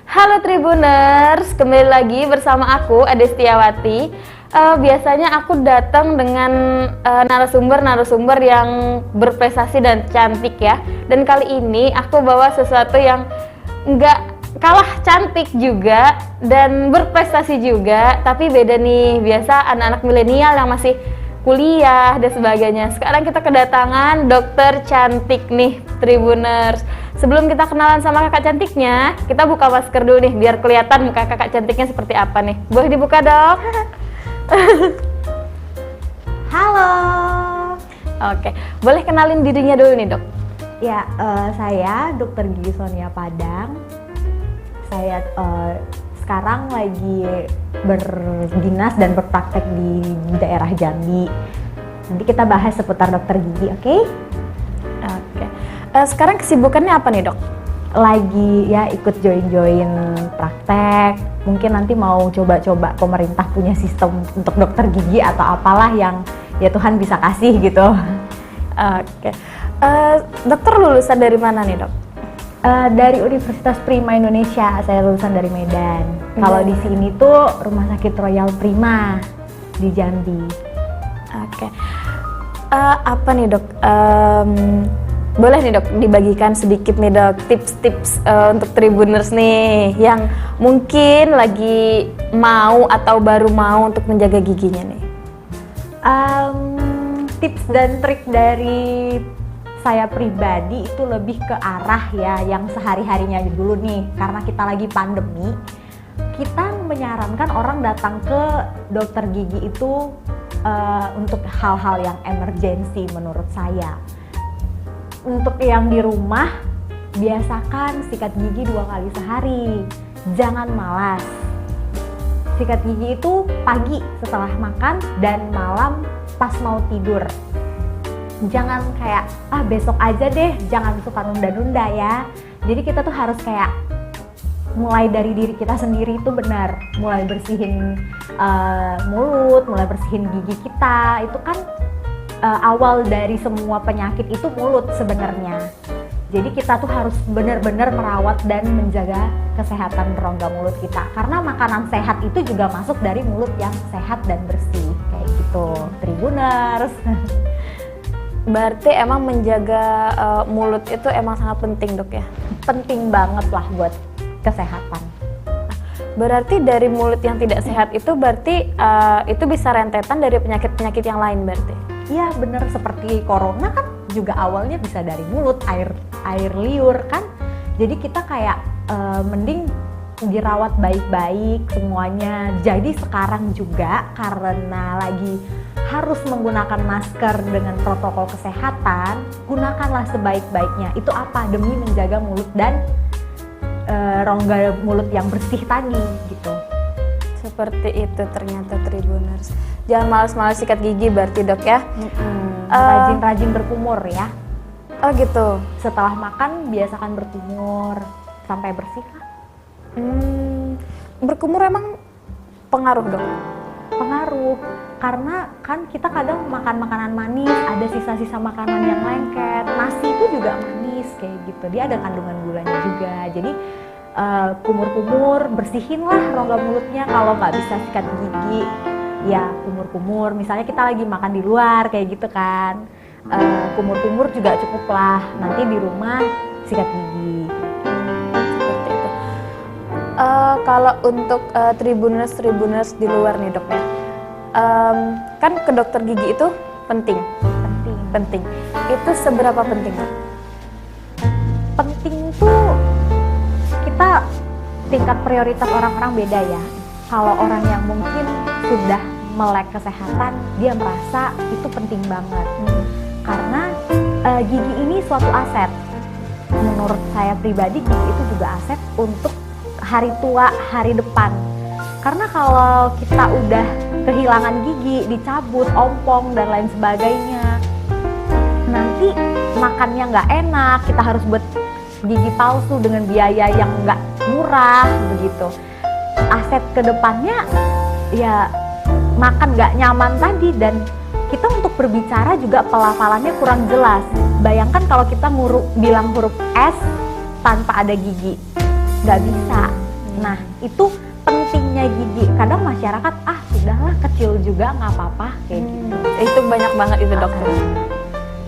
Halo Tribuners, kembali lagi bersama aku Ade Setiawati. Biasanya aku datang dengan narasumber yang berprestasi dan cantik ya. Dan kali ini aku bawa sesuatu yang nggak kalah cantik juga dan berprestasi juga, tapi beda nih. Biasa anak-anak milenial yang masih kuliah dan sebagainya. Sekarang kita kedatangan dokter cantik nih Tribuners. Sebelum kita kenalan sama kakak cantiknya, kita buka masker dulu nih biar kelihatan muka kakak cantiknya seperti apa nih. Boleh dibuka, Dok? Halo. Oke, boleh kenalin dirinya dulu nih, Dok? Ya, saya Dr. Gigi Sonia Padang. Saya sekarang lagi berdinas dan berpraktek di daerah Jambi. Nanti kita bahas seputar dokter gigi, oke? Oke. Sekarang kesibukannya apa nih, Dok? Lagi ya ikut join praktek. Mungkin nanti mau coba-coba pemerintah punya sistem untuk dokter gigi atau apalah yang ya Tuhan bisa kasih gitu. Oke. Dokter lulusan dari mana nih, Dok? Dari Universitas Prima Indonesia, saya lulusan dari Medan. Kalau di sini tuh Rumah Sakit Royal Prima di Jambi. Oke. Apa nih, Dok? Boleh nih, Dok, dibagikan sedikit nih, Dok, tips-tips untuk Tribuners nih yang mungkin lagi mau atau baru mau untuk menjaga giginya nih. Tips dan trik dari saya pribadi itu lebih ke arah ya yang sehari-harinya dulu nih, karena kita lagi pandemi. Kita menyarankan orang datang ke dokter gigi itu untuk hal-hal yang emergensi menurut saya. Untuk yang di rumah, biasakan sikat gigi 2 kali sehari. Jangan malas. Sikat gigi itu pagi setelah makan dan malam pas mau tidur. Jangan kayak besok aja deh, jangan suka nunda-nunda ya. Jadi kita tuh harus kayak mulai dari diri kita sendiri itu benar, mulai bersihin mulut, mulai bersihin gigi kita. Itu kan awal dari semua penyakit itu mulut sebenarnya. Jadi kita tuh harus benar-benar merawat dan menjaga kesehatan rongga mulut kita, karena makanan sehat itu juga masuk dari mulut yang sehat dan bersih kayak gitu, Tribuners. Berarti emang menjaga mulut itu emang sangat penting, Dok ya? Penting banget lah buat kesehatan. Berarti dari mulut yang tidak sehat itu berarti itu bisa rentetan dari penyakit-penyakit yang lain berarti? Iya bener, seperti corona kan juga awalnya bisa dari mulut, air liur kan. Jadi kita kayak mending dirawat baik-baik semuanya. Jadi sekarang juga karena lagi harus menggunakan masker dengan protokol kesehatan, gunakanlah sebaik-baiknya. Itu apa? Demi menjaga mulut dan rongga mulut yang bersih tadi gitu. Seperti itu ternyata Tribuners. Jangan malas-malas sikat gigi berarti, Dok ya? Rajin-rajin berkumur ya. Oh gitu. Setelah makan biasakan berkumur sampai bersih lah. Berkumur emang pengaruh, Dok? Pengaruh, karena kan kita kadang makan makanan manis, ada sisa-sisa makanan yang lengket. Nasi itu juga manis kayak gitu, dia ada kandungan gulanya juga. Jadi kumur-kumur, bersihin lah rongga mulutnya. Kalau nggak bisa sikat gigi, ya kumur-kumur. Misalnya kita lagi makan di luar kayak gitu kan, kumur-kumur juga cukup lah. Nanti di rumah sikat gigi. Seperti itu. Kalau untuk Tribuners di luar nih, Dok ya, kan ke dokter gigi itu penting. Itu seberapa penting, Dok? Penting tuh kita tingkat prioritas orang-orang beda ya. Kalau orang yang mungkin sudah melek kesehatan, dia merasa itu penting banget. Karena gigi ini suatu aset. Menurut saya pribadi, gigi itu juga aset untuk hari tua, hari depan. Karena kalau kita udah kehilangan gigi, dicabut, ompong dan lain sebagainya, nanti makannya nggak enak, kita harus buat gigi palsu dengan biaya yang nggak murah begitu. Aset kedepannya ya makan nggak nyaman tadi, dan kita untuk berbicara juga pelafalannya kurang jelas. Bayangkan kalau kita bilang huruf S tanpa ada gigi, nggak bisa. Nah itu pentingnya gigi. Kadang masyarakat sudahlah kecil juga nggak apa-apa kayak gitu. Itu banyak banget itu dokter.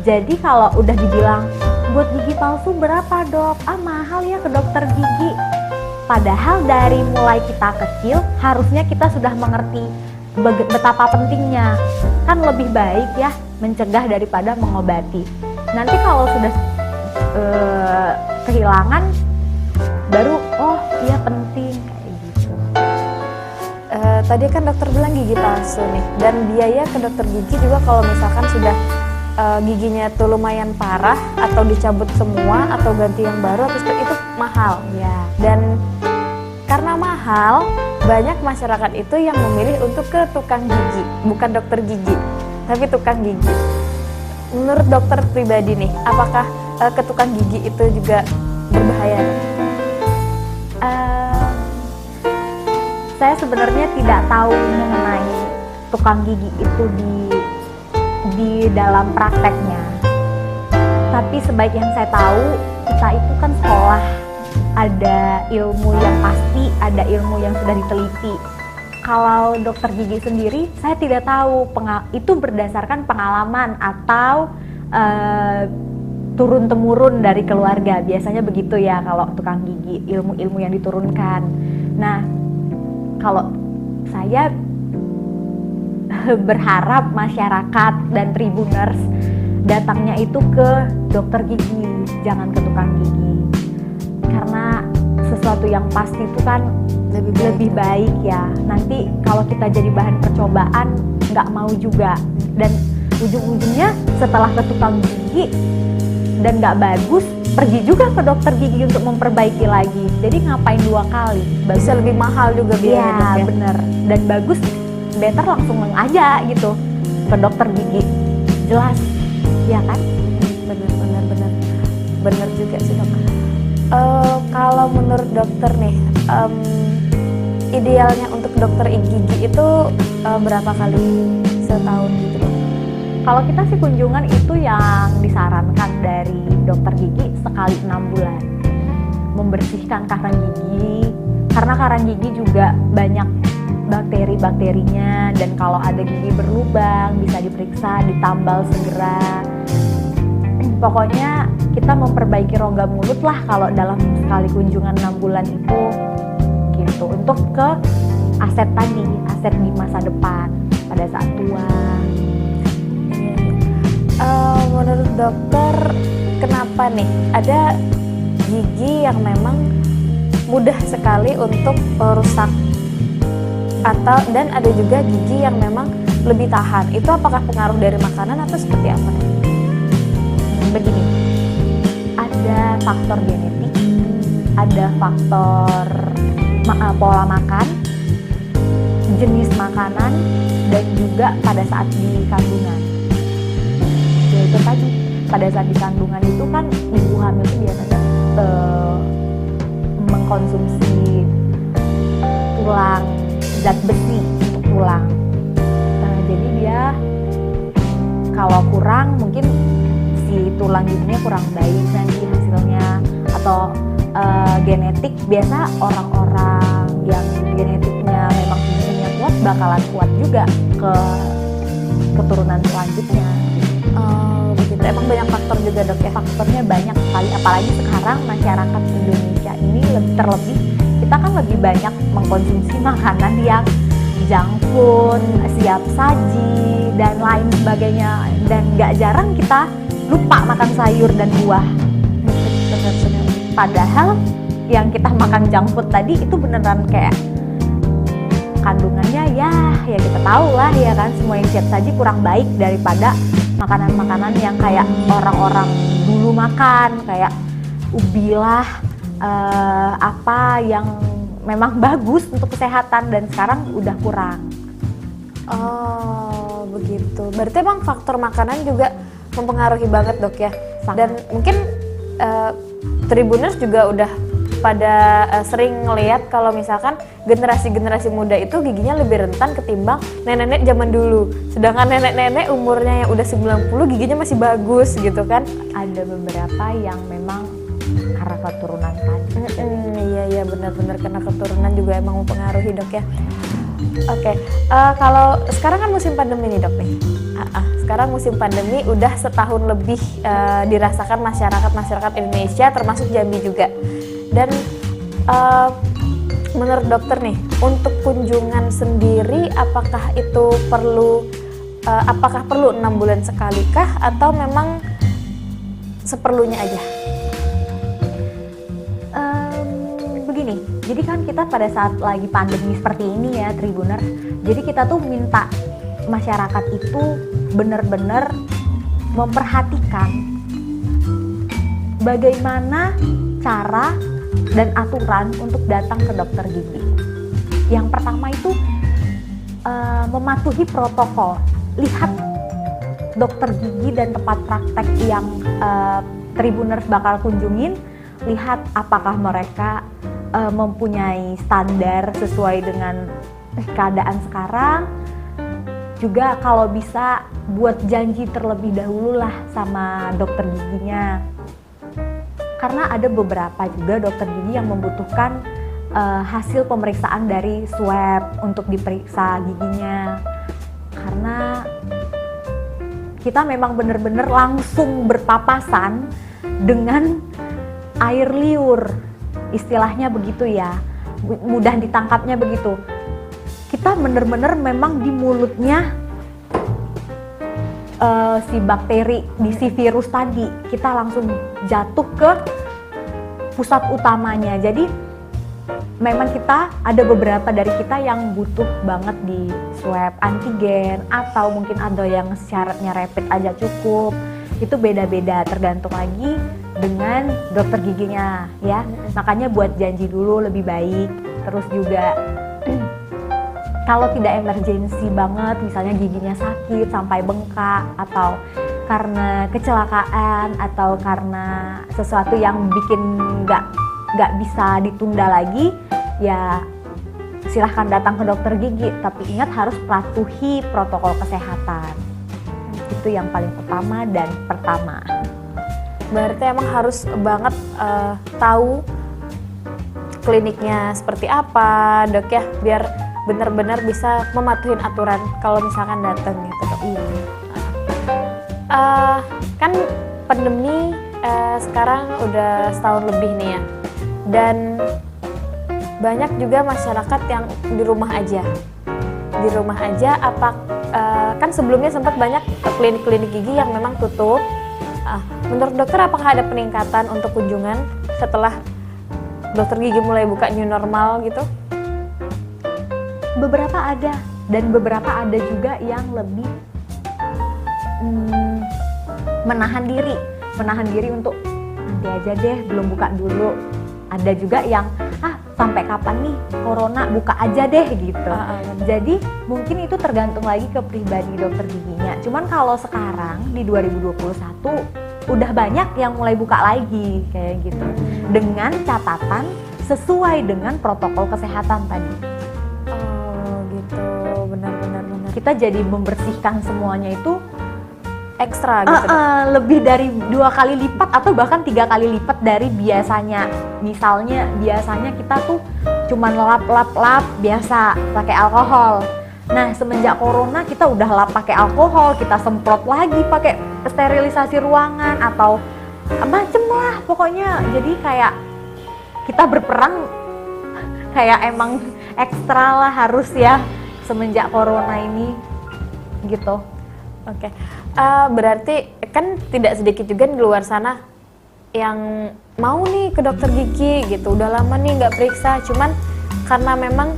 Jadi kalau udah dibilang buat gigi palsu berapa dok? Mahal ya ke dokter gigi. Padahal dari mulai kita kecil harusnya kita sudah mengerti betapa pentingnya. Kan lebih baik ya mencegah daripada mengobati. Nanti kalau sudah kehilangan baru iya penting kayak gitu. Tadi kan dokter bilang gigi palsu nih, dan biaya ke dokter gigi juga kalau misalkan sudah giginya tuh lumayan parah atau dicabut semua atau ganti yang baru atau itu mahal Ya. dan karena mahal banyak masyarakat itu yang memilih untuk ke tukang gigi, bukan dokter gigi tapi tukang gigi. Menurut dokter pribadi nih, apakah ke tukang gigi itu juga berbahaya? Saya sebenarnya tidak tahu mengenai tukang gigi itu di dalam prakteknya. Tapi sebaik yang saya tahu, kita itu kan sekolah, ada ilmu yang pasti, ada ilmu yang sudah diteliti. Kalau dokter gigi sendiri, saya tidak tahu itu berdasarkan pengalaman atau turun-temurun dari keluarga. Biasanya begitu ya kalau tukang gigi, ilmu-ilmu yang diturunkan. Nah, kalau saya berharap masyarakat dan tribuners datangnya itu ke dokter gigi, jangan ke tukang gigi. Karena sesuatu yang pasti itu kan lebih baik ya. Nanti kalau kita jadi bahan percobaan nggak mau juga, dan ujung-ujungnya setelah ke tukang gigi dan nggak bagus, pergi juga ke dokter gigi untuk memperbaiki lagi. Jadi ngapain dua kali? Bisa lebih mahal juga biayanya. Ya bener, dan bagus better langsung aja gitu ke dokter gigi, jelas ya kan? Bener juga sih dok. Kalau menurut dokter nih, idealnya untuk dokter gigi itu berapa kali setahun gitu dok? Kalau kita sih kunjungan itu yang disarankan dari dokter gigi sekali 6 bulan, membersihkan karang gigi, karena karang gigi juga banyak bakteri-bakterinya, dan kalau ada gigi berlubang bisa diperiksa, ditambal segera. Pokoknya kita memperbaiki rongga mulut lah kalau dalam sekali kunjungan 6 bulan itu gitu, untuk ke aset tadi, aset di masa depan pada saat tua. Menurut dokter, kenapa nih ada gigi yang memang mudah sekali untuk rusak, dan ada juga gigi yang memang lebih tahan? Itu apakah pengaruh dari makanan atau seperti apa? Begini, ada faktor genetik, ada faktor pola makan, jenis makanan, dan juga pada saat di kandungan. Ya itu tadi, pada saat di kandungan itu kan ibu hamil itu biasanya mengkonsumsi tulang, zat besi untuk tulang. Jadi dia kalau kurang, mungkin si tulang giginya kurang baik nanti hasilnya, atau genetik. Biasa orang-orang yang genetiknya memang giginya kuat bakalan kuat juga ke keturunan selanjutnya. Begitu. Emang banyak faktor juga dok ya? Faktornya banyak sekali, apalagi sekarang masyarakat Indonesia ini terlebih, kita kan lebih banyak mengkonsumsi makanan yang junk food, siap saji, dan lain sebagainya, dan gak jarang kita lupa makan sayur dan buah. Padahal yang kita makan junk food tadi itu beneran kayak kandungannya ya kita tahu lah ya kan, semua yang siap saji kurang baik daripada makanan-makanan yang kayak orang-orang dulu makan, kayak ubi lah, apa yang memang bagus untuk kesehatan dan sekarang udah kurang. Oh begitu. Berarti emang faktor makanan juga mempengaruhi banget dok ya. Sangat. Dan mungkin Tribuners juga udah pada sering ngelihat kalau misalkan generasi-generasi muda itu giginya lebih rentan ketimbang nenek-nenek zaman dulu. Sedangkan nenek-nenek umurnya yang udah 90 giginya masih bagus gitu kan. Ada beberapa yang memang karena keturunan tadi. Iya benar-benar karena keturunan juga emang mempengaruhi dok ya. Oke, kalau sekarang kan musim pandemi nih dok nih. Sekarang musim pandemi udah setahun lebih dirasakan masyarakat Indonesia termasuk Jambi juga. Dan menurut dokter nih, untuk kunjungan sendiri apakah itu perlu 6 bulan sekali kah atau memang seperlunya aja? Begini, jadi kan kita pada saat lagi pandemi seperti ini ya Tribuner, jadi kita tuh minta masyarakat itu benar-benar memperhatikan bagaimana cara dan aturan untuk datang ke dokter gigi. Yang pertama itu mematuhi protokol. Lihat dokter gigi dan tempat praktek yang Tribuners bakal kunjungin, lihat apakah mereka mempunyai standar sesuai dengan keadaan sekarang. Juga kalau bisa buat janji terlebih dahulu lah sama dokter giginya. Karena ada beberapa juga dokter gigi yang membutuhkan hasil pemeriksaan dari swab untuk diperiksa giginya. Karena kita memang benar-benar langsung berpapasan dengan air liur, istilahnya begitu ya, mudah ditangkapnya begitu. Kita benar-benar memang di mulutnya si bakteri, si virus tadi, kita langsung jatuh ke pusat utamanya. Jadi memang kita ada beberapa dari kita yang butuh banget di swab antigen, atau mungkin ada yang syaratnya rapid aja cukup. Itu beda-beda tergantung lagi dengan dokter giginya ya. Makanya buat janji dulu lebih baik. Terus juga kalau tidak emergensi banget, misalnya giginya sakit sampai bengkak, atau karena kecelakaan, atau karena sesuatu yang bikin nggak bisa ditunda lagi, ya silahkan datang ke dokter gigi. Tapi ingat harus patuhi protokol kesehatan. Itu yang paling utama dan pertama. Berarti emang harus banget tahu kliniknya seperti apa dok ya, biar benar-benar bisa mematuhin aturan kalau misalkan datang gitu dok. Iya. Kan pandemi sekarang udah setahun lebih nih ya, dan banyak juga masyarakat yang di rumah aja. Kan sebelumnya sempat banyak klinik-klinik gigi yang memang tutup. Menurut dokter apakah ada peningkatan untuk kunjungan setelah dokter gigi mulai buka new normal gitu? Beberapa ada, dan beberapa ada juga yang lebih menahan diri untuk nanti aja deh, belum buka dulu. Ada juga yang sampai kapan nih corona, buka aja deh gitu. Jadi mungkin itu tergantung lagi ke pribadi dokter giginya. Cuman kalau sekarang di 2021 udah banyak yang mulai buka lagi kayak gitu, dengan catatan sesuai dengan protokol kesehatan tadi. Benar. Kita jadi membersihkan semuanya itu Ekstra gitu. Lebih dari 2 kali lipat atau bahkan 3 kali lipat dari biasanya. Misalnya biasanya kita tuh cuman lap biasa pakai alkohol. Nah semenjak corona kita udah lap pakai alkohol, kita semprot lagi pakai sterilisasi ruangan atau macem lah pokoknya. Jadi kayak kita berperang kayak emang ekstra lah harus ya semenjak corona ini gitu. Oke. Berarti kan tidak sedikit juga di luar sana yang mau nih ke dokter gigi gitu, udah lama nih nggak periksa, cuman karena memang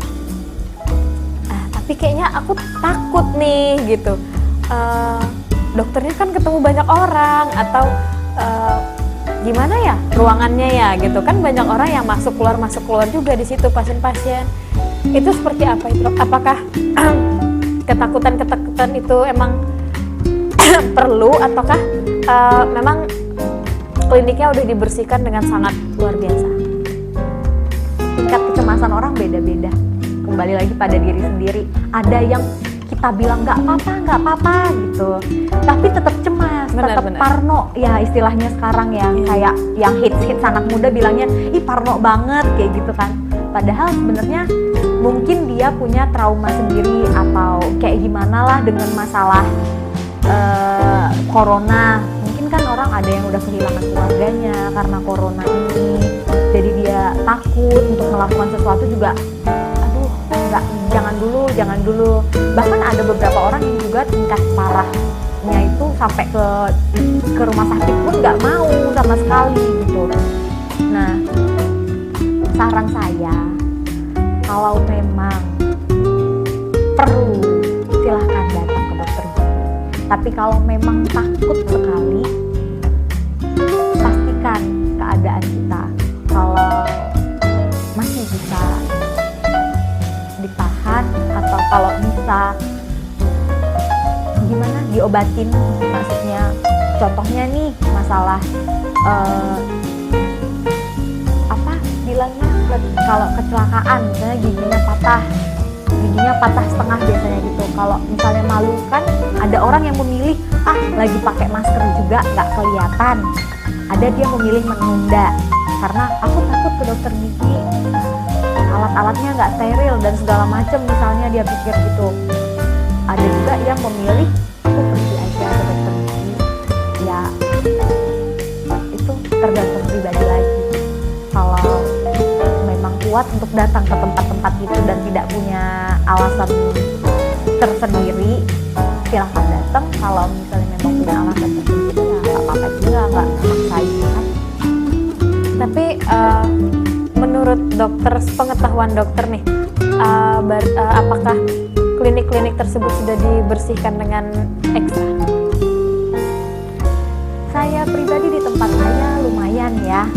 tapi kayaknya aku takut nih gitu, dokternya kan ketemu banyak orang atau gimana ya ruangannya ya gitu kan, banyak orang yang masuk keluar juga di situ, pasien-pasien itu seperti apa itu? Apakah ketakutan itu emang perlu, ataukah memang kliniknya udah dibersihkan dengan sangat luar biasa? Tingkat kecemasan orang beda-beda, kembali lagi pada diri sendiri. Ada yang kita bilang nggak apa-apa gitu, tapi tetap cemas. tetap benar. parno ya istilahnya sekarang ya, kayak yang hits anak muda bilangnya ih parno banget kayak gitu kan. Padahal sebenarnya mungkin dia punya trauma sendiri atau kayak gimana lah dengan masalah corona. Mungkin kan orang ada yang udah kehilangan keluarganya karena corona ini, jadi dia takut untuk melakukan sesuatu juga. Aduh, enggak, jangan dulu. Bahkan ada beberapa orang yang juga tingkat parahnya itu sampai ke rumah sakit pun nggak mau sama sekali gitu. Nah, saran saya, kalau memang perlu silahkan datang ke dokter gigi. Tapi kalau memang takut sekali, pastikan keadaan kita kalau masih bisa ditahan atau kalau bisa gimana diobatin, maksudnya contohnya nih masalah apa bilangnya kalau kecelakaan misalnya giginya patah setengah biasanya gitu. Kalau misalnya malu kan ada orang yang memilih lagi pakai masker juga nggak kelihatan, ada dia memilih menunda karena aku takut ke dokter gigi, alat-alatnya nggak steril dan segala macam misalnya dia pikir gitu. Ada juga yang memilih aku pergi aja ke dokter gigi, ya itu tergantung pribadi lagi. Kalau memang kuat untuk datang ke tempat-tempat itu dan tidak punya alasan tersendiri, silahkan datang. Kalau misalnya memang punya alasan tersendiri ya nggak apa-apa juga, nggak maksain kan. Tapi menurut dokter, pengetahuan dokter nih, apakah klinik-klinik tersebut sudah dibersihkan dengan ekstra? Saya pribadi di tempat saya lumayan ya,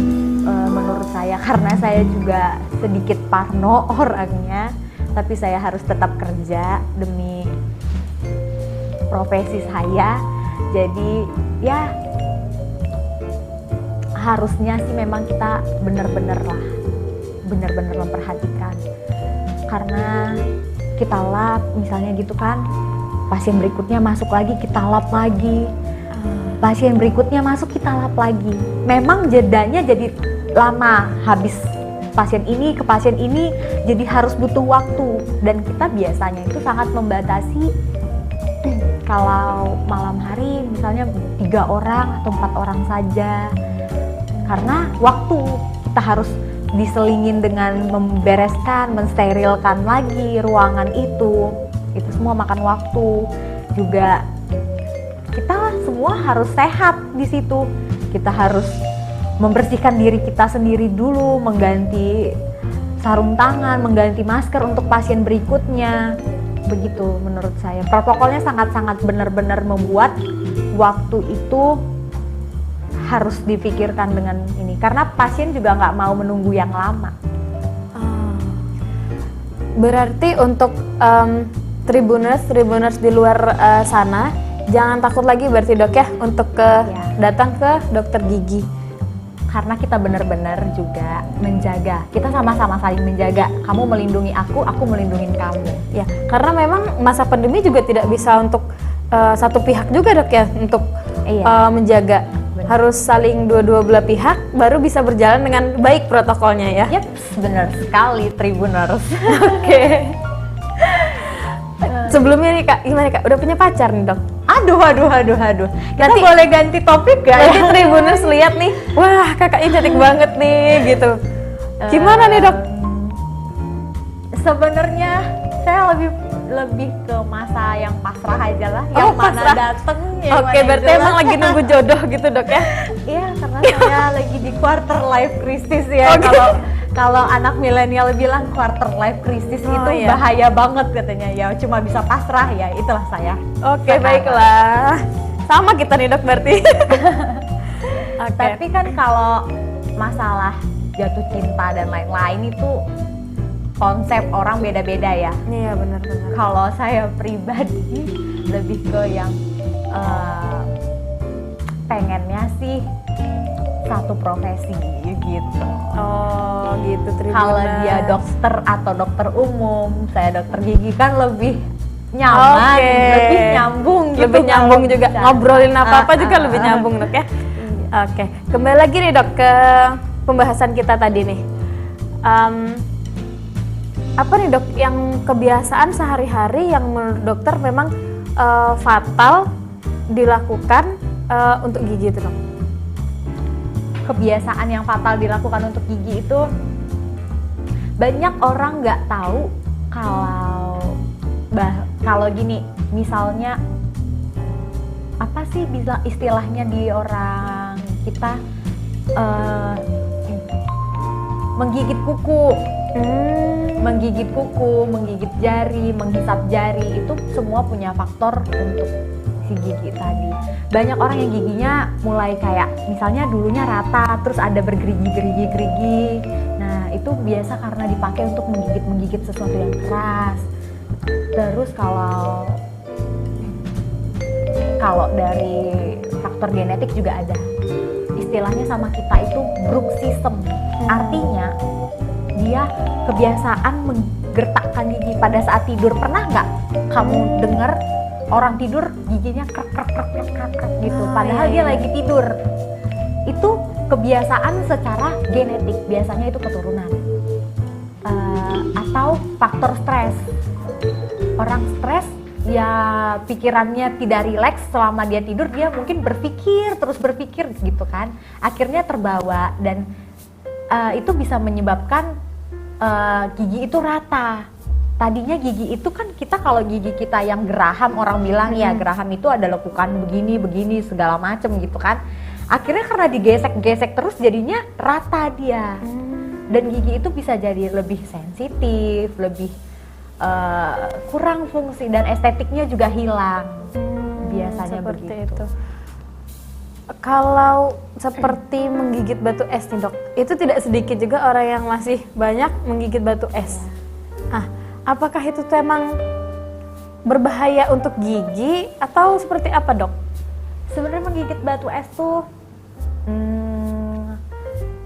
menurut saya, karena saya juga sedikit parno orangnya, tapi saya harus tetap kerja demi profesi saya. Jadi ya harusnya sih memang kita benar-benar memperhatikan, karena kita lap misalnya gitu kan, pasien berikutnya masuk lagi kita lap lagi, pasien berikutnya masuk kita lap lagi. Memang jedanya jadi lama, habis pasien ini ke pasien ini, jadi harus butuh waktu. Dan kita biasanya itu sangat membatasi kalau malam hari misalnya 3 orang atau 4 orang saja, karena waktu kita harus diselingin dengan membereskan, mensterilkan lagi ruangan itu semua makan waktu. Juga kita semua harus sehat di situ. Kita harus membersihkan diri kita sendiri dulu, mengganti sarung tangan, mengganti masker untuk pasien berikutnya. Begitu menurut saya. Protokolnya sangat-sangat benar-benar membuat waktu itu harus dipikirkan dengan ini, karena pasien juga nggak mau menunggu yang lama. Berarti untuk tribuners di luar sana jangan takut lagi berarti dok ya untuk datang ke dokter gigi, karena kita benar-benar juga menjaga, kita sama-sama saling menjaga. Kamu melindungi aku melindungi kamu. Ya, karena memang masa pandemi juga tidak bisa untuk satu pihak juga dok ya untuk menjaga. Benar. Harus saling dua belah pihak baru bisa berjalan dengan baik protokolnya ya. Yep, benar sekali Tribuners. Oke. Sebelumnya nih kak, gimana kak? Udah punya pacar nih dok? Aduh. Kita Nanti boleh ganti topik gak? Nanti Tribuners lihat nih, wah kakaknya cantik banget nih gitu. Gimana nih dok? Sebenarnya saya lebih ke masa yang pasrah aja lah, yang mana pasrah. dateng. Oke, berarti emang lagi nunggu jodoh gitu dok ya? Iya, karena saya lagi di quarter life crisis ya. Kalau anak milenial bilang quarter life crisis itu bahaya banget katanya. Ya cuma bisa pasrah, ya itulah saya. Oke, baiklah. Sama kita nih dok berarti. Tapi kan kalau masalah jatuh cinta dan lain-lain itu konsep orang beda-beda ya. Iya benar. Kalau saya pribadi lebih ke yang pengennya sih satu profesi gitu. Oh gitu. Kalau dia dokter atau dokter umum, saya dokter gigi kan lebih nyaman, Oke. lebih nyambung gitu. Lebih nyambung kalau juga, bicara. ngobrolin apa-apa juga Ah, lebih ah. nyambung dok ya. Iya. Oke, kembali lagi nih dok ke pembahasan kita tadi nih. Apa nih dok yang kebiasaan sehari-hari yang menurut dokter memang fatal dilakukan untuk gigi itu dok? Kebiasaan yang fatal dilakukan untuk gigi itu, banyak orang nggak tahu kalau gini, misalnya apa sih bisa istilahnya di orang kita, menggigit kuku, menggigit jari, menghisap jari, itu semua punya faktor untuk si gigi tadi. Banyak orang yang giginya mulai kayak misalnya dulunya rata, terus ada bergerigi-gerigi. Nah, itu biasa karena dipakai untuk menggigit sesuatu yang keras. Terus kalau dari faktor genetik juga ada. Istilahnya sama kita itu bruxism. Artinya dia kebiasaan menggertakkan gigi pada saat tidur. Pernah nggak kamu dengar orang tidur giginya krek gitu, padahal dia lagi tidur? Itu kebiasaan secara genetik, biasanya itu keturunan. Atau faktor stres. Orang stres ya pikirannya tidak rileks selama dia tidur, dia mungkin terus berpikir gitu kan, akhirnya terbawa, dan itu bisa menyebabkan gigi itu rata. Tadinya gigi itu kan kita, kalau gigi kita yang geraham, orang bilang ya geraham itu ada lekukan begini segala macem gitu kan. Akhirnya karena digesek-gesek terus jadinya rata dia. Dan gigi itu bisa jadi lebih sensitif, lebih kurang fungsi, dan estetiknya juga hilang. Biasanya Seperti begitu. itu. Kalau seperti menggigit batu es nih dok, itu tidak sedikit juga orang yang masih banyak menggigit batu es. Ah, apakah itu tuh emang berbahaya untuk gigi atau seperti apa dok? Sebenarnya menggigit batu es tuh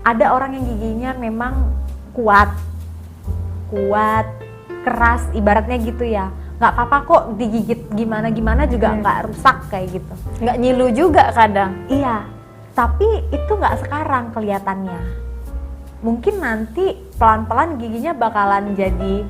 ada orang yang giginya memang kuat, keras, ibaratnya gitu ya. Nggak apa-apa kok digigit gimana juga nggak rusak kayak gitu. Nggak nyilu juga kadang. Iya, tapi itu nggak sekarang kelihatannya. Mungkin nanti pelan-pelan giginya bakalan jadi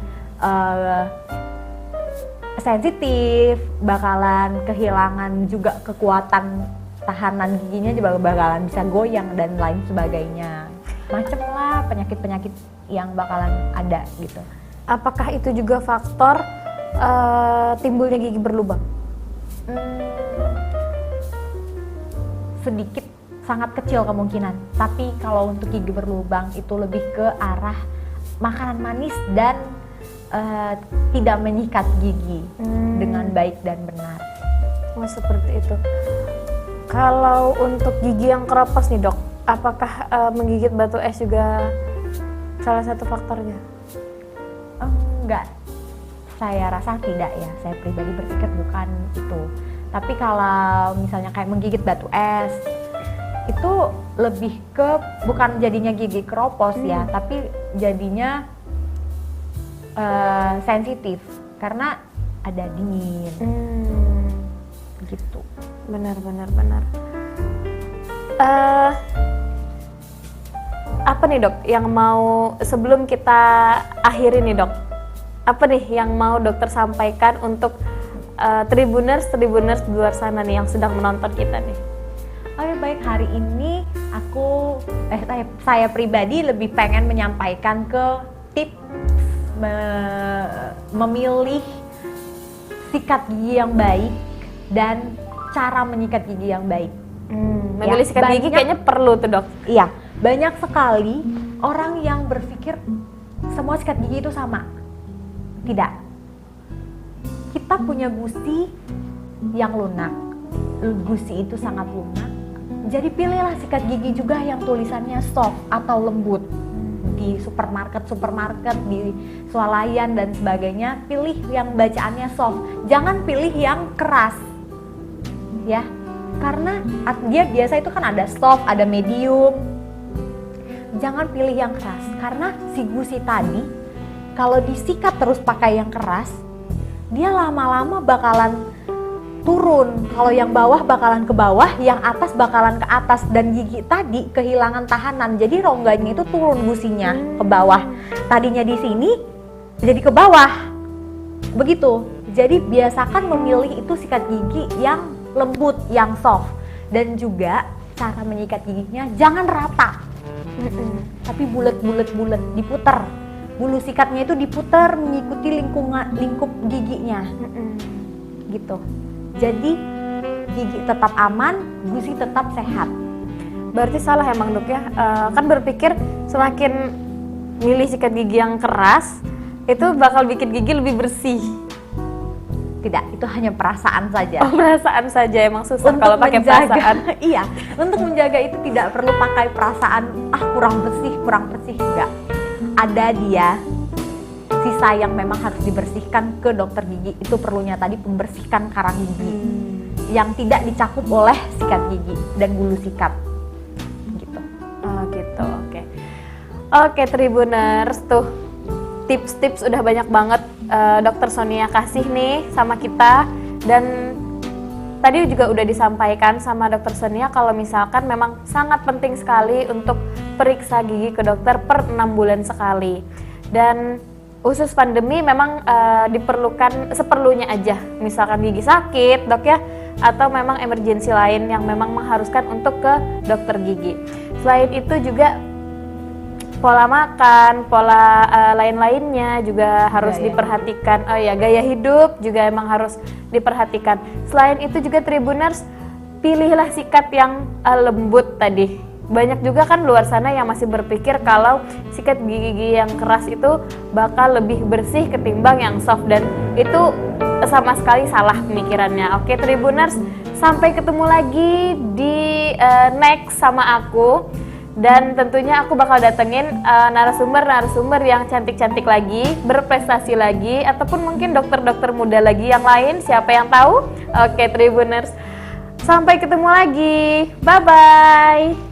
sensitif, bakalan kehilangan juga kekuatan tahanan giginya, juga bakalan bisa goyang dan lain sebagainya. Macem lah penyakit-penyakit yang bakalan ada gitu. Apakah itu juga faktor timbulnya gigi berlubang? Sedikit, sangat kecil kemungkinan. Tapi kalau untuk gigi berlubang itu lebih ke arah makanan manis dan tidak menyikat gigi dengan baik dan benar. Oh, seperti itu. Kalau untuk gigi yang keropos nih dok, apakah menggigit batu es juga salah satu faktornya? Enggak, saya rasa tidak ya. Saya pribadi berpikir bukan itu. Tapi kalau misalnya kayak menggigit batu es, itu lebih ke bukan jadinya gigi keropos ya, tapi jadinya sensitif karena ada dingin gitu. Benar. Apa nih dok yang mau, sebelum kita akhiri nih dok, apa nih yang mau dokter sampaikan untuk tribuners di luar sana nih yang sedang menonton kita nih? Oke, baik, hari ini saya pribadi lebih pengen menyampaikan ke tips memilih sikat gigi yang baik dan cara menyikat gigi yang baik. Memilih sikat gigi kayaknya perlu tuh dok. Iya, banyak sekali orang yang berpikir semua sikat gigi itu sama. Tidak. Kita punya gusi yang lunak. Gusi itu sangat lunak. Jadi pilihlah sikat gigi juga yang tulisannya soft atau lembut. Di supermarket, di swalayan dan sebagainya, pilih yang bacaannya soft. Jangan pilih yang keras. Ya. Karena dia biasa itu kan ada soft, ada medium. Jangan pilih yang keras karena si gusi tadi kalau disikat terus pakai yang keras, dia lama-lama bakalan turun. Kalau yang bawah bakalan ke bawah, yang atas bakalan ke atas, dan gigi tadi kehilangan tahanan. Jadi rongganya itu turun gusinya ke bawah. Tadinya di sini jadi ke bawah. Begitu. Jadi biasakan memilih itu sikat gigi yang lembut, yang soft. Dan juga cara menyikat giginya jangan rata. Tapi bulat-bulat diputer. Bulu sikatnya itu diputer mengikuti lingkup giginya. Gitu. Jadi gigi tetap aman, gusi tetap sehat. Berarti salah emang dok ya, kan berpikir semakin milih sikat gigi yang keras itu bakal bikin gigi lebih bersih. Tidak, itu hanya perasaan saja. Oh, perasaan saja, emang susah kalau pakai perasaan. Iya, untuk menjaga itu tidak perlu pakai perasaan, kurang bersih, enggak. Ada dia sisa yang memang harus dibersihkan ke dokter gigi, itu perlunya tadi membersihkan karang gigi yang tidak dicakup oleh sikat gigi dan bulu sikat gitu. Oh gitu, oke. Oke Tribuners, tuh tips-tips udah banyak banget Dokter Sonia kasih nih sama kita. Dan tadi juga udah disampaikan sama Dokter Sonia kalau misalkan memang sangat penting sekali untuk periksa gigi ke dokter per 6 bulan sekali. Dan khusus pandemi memang diperlukan seperlunya aja, misalkan gigi sakit dok ya, atau memang emergensi lain yang memang mengharuskan untuk ke dokter gigi. Selain itu juga pola makan, pola lain-lainnya juga harus diperhatikan. Oh ya, gaya hidup juga emang harus diperhatikan. Selain itu juga Tribuners, pilihlah sikat yang lembut tadi. Banyak juga kan luar sana yang masih berpikir kalau sikat gigi yang keras itu bakal lebih bersih ketimbang yang soft, dan itu sama sekali salah pemikirannya. Oke Tribuners, sampai ketemu lagi di next sama aku, dan tentunya aku bakal datengin narasumber-narasumber yang cantik-cantik lagi, berprestasi lagi, ataupun mungkin dokter-dokter muda lagi yang lain, siapa yang tahu. Oke Tribuners, sampai ketemu lagi, bye-bye.